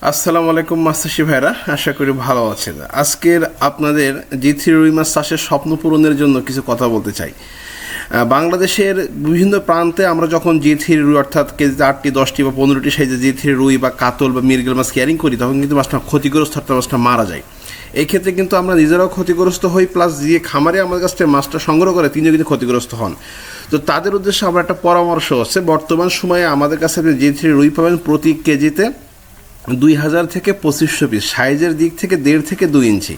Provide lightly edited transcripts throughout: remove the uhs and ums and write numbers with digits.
আসসালামু আলাইকুম মাস্টারশি ভাইরা, আশা করি ভালো আছেন। আজকের আপনাদের জি3 রুই মাছ চাষের স্বপ্ন পূরণের জন্য কিছু কথা বলতে চাই। বাংলাদেশের বিভিন্ন প্রান্তে আমরা যখন জি3 রুই অর্থাৎ কেজিতে 8টি 10টি বা 15টি সাইজে জি3 রুই বা কাতল বা মৃগেল মাছ ক্যারিং করি, তখন কিন্তু মাছটা ক্ষতিগ্রস্ত অর্থাৎ মাছটা মারা যায়। এই ক্ষেত্রে কিন্তু আমরা নিজেরাও ক্ষতিগ্রস্ত হই, প্লাস যে খামারে আমাদের কাছ থেকে মাছটা সংগ্রহ করে তিনিও কিন্তু ক্ষতিগ্রস্ত হন। তো তাদের উদ্দেশ্যে আমার একটা পরামর্শ হচ্ছে, বর্তমান সময়ে আমাদের কাছে আপনি জি3 রুই পাবেন প্রতি কেজিতে 2000 থেকে 2500 পিস, সাইজের দিক থেকে 1.5 থেকে 2 ইঞ্চি।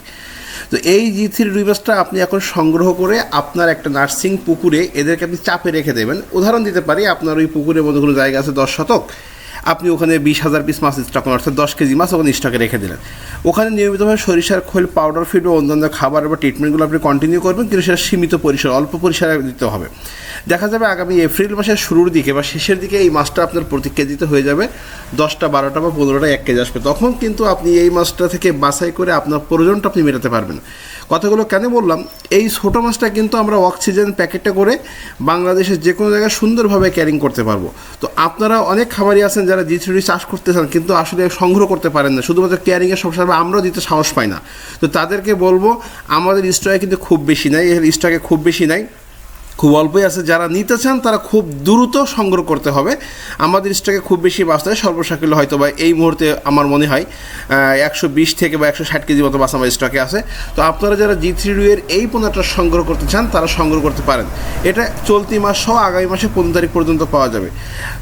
তো এই জি3 রুই মাছটা আপনি এখন সংগ্রহ করে আপনার একটা নার্সিং পুকুরে এদেরকে আপনি চাপে রেখে দেবেন। উদাহরণ দিতে পারি, আপনার ওই পুকুরের মধ্যে কোনো জায়গা আছে 10 শতক, আপনি ওখানে 20,000 পিস মাছ স্টক করেন, অর্থাৎ 10 কেজি মাছ ওখানে স্টকে রেখে দিলেন। ওখানে নিয়মিতভাবে সরিষার খোল, পাউডার ফিড ও অন্যান্য খাবার বা ট্রিটমেন্টগুলো আপনি কন্টিনিউ করবেন, কিন্তু সেটা সীমিত পরিসর, অল্প পরিসরে দিতে হবে। দেখা যাবে আগামী এপ্রিল মাসের শুরুর দিকে বা শেষের দিকে এই মাছটা আপনার প্রতি কেজিতে হয়ে যাবে 10টা 12টা বা 15টা 1 কেজি আসবে। তখন কিন্তু আপনি এই মাছটা থেকে বাছাই করে আপনার প্রয়োজনটা আপনি মেটাতে পারবেন। কথাগুলো কেন বললাম, এই ছোটো মাছটা কিন্তু আমরা অক্সিজেন প্যাকেটে করে বাংলাদেশের যে কোনো জায়গায় সুন্দরভাবে ক্যারিং করতে পারবো। তো আপনারা অনেক খামারি আছেন যারা জি3 চাষ করতে চান, কিন্তু আসলে সংগ্রহ করতে পারেন না, শুধুমাত্র ক্যারিংয়ের সমস্যা, আমরাও দিতে সাহস পাই না। তো তাদেরকে বলবো, আমাদের স্টকে কিন্তু খুব বেশি নাই, এর স্টকে খুব বেশি নাই, খুব অল্পই আছে। যারা নিতে চান তারা খুব দ্রুত সংগ্রহ করতে হবে। আমাদের স্টকে খুব বেশি মাছ নয়, সর্বসাকুল্য হয়তো বা এই মুহূর্তে আমার মনে হয় 120 থেকে বা 160 কেজি মতো মাছ আমার স্টকে আছে। তো আপনারা যারা জি3 রুইয়ের এই পোনাটা সংগ্রহ করতে চান তারা সংগ্রহ করতে পারেন। এটা চলতি মাস সহ আগামী মাসে 15 তারিখ পর্যন্ত পাওয়া যাবে।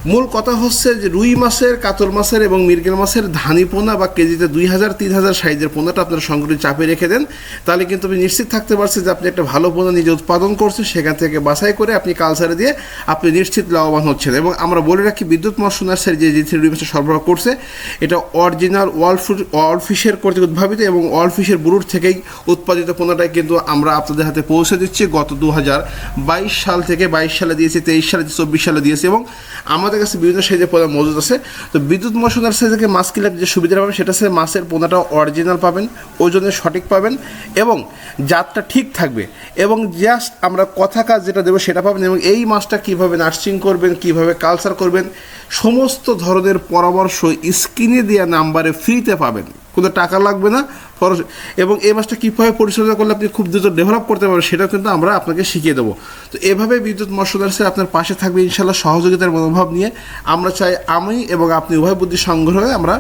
মূল কথা হচ্ছে যে রুই মাছের, কাতল মাছের এবং মৃগেল মাছের ধানি পোনা বা কেজিতে 2000-3000 সাইজের পোনাটা আপনারা সংগ্রহ চাপে রেখে দেন, তাহলে কিন্তু আপনি নিশ্চিত থাকতে পারছেন যে আপনি একটা ভালো পোনা নিজে উৎপাদন করছেন, সেখান থেকে বাছাই করে আপনি কালচারে দিয়ে আপনি নিশ্চিত লাভবান হচ্ছেন। এবং আমরা বলে রাখি, বিদ্যুৎ মৎস্য নার্সারি যে জি3 রুই মাছটা সরবরাহ করছে, এটা অরিজিনাল ওয়ার্ল্ড ফিশের কর্তৃক উদ্ভাবিত এবং ওয়ার্ল্ড ফিশের ব্রুড থেকেই উৎপাদিত পণ্যটাই কিন্তু আমরা আপনাদের হাতে পৌঁছে দিচ্ছি। গত 2022 সাল থেকে 22 সালে দিয়েছি, 23 সালে, 24 সালে দিয়েছি এবং আমাদের কাছে বিভিন্ন সাইজের পোনা মজুদ আছে। তো বিদ্যুৎ মৎস্য নার্সারি থেকে মাছ কিনলে যে সুবিধা পাবেন সেটা হচ্ছে মাছের পোনাটা অরিজিনাল পাবেন, ওজনে সঠিক পাবেন এবং জাতটা ঠিক থাকবে, এবং জাস্ট আমরা কথা কাজ যেটা দেবো সেটা পাবেন। এবং এই মাছটা কীভাবে নার্সিং করবেন, কীভাবে কালচার করবেন, সমস্ত ধরনের পরামর্শ স্ক্রিনে দেওয়া নাম্বারে ফ্রিতে পাবেন, কোনো টাকা লাগবে না। এবং এই মাছটা কীভাবে পরিচর্যা করলে আপনি খুব দ্রুত ডেভেলপ করতে পারবেন সেটাও কিন্তু আমরা আপনাকে শিখিয়ে দেবো। তো এভাবে বিদ্যুৎ মৎস্য নার্সারি আপনার পাশে থাকবে ইনশাল্লাহ, সহযোগিতার মনোভাব নিয়ে। আমরা চাই আমি এবং আপনি উভয় বুদ্ধি সংগ্রহে আমরা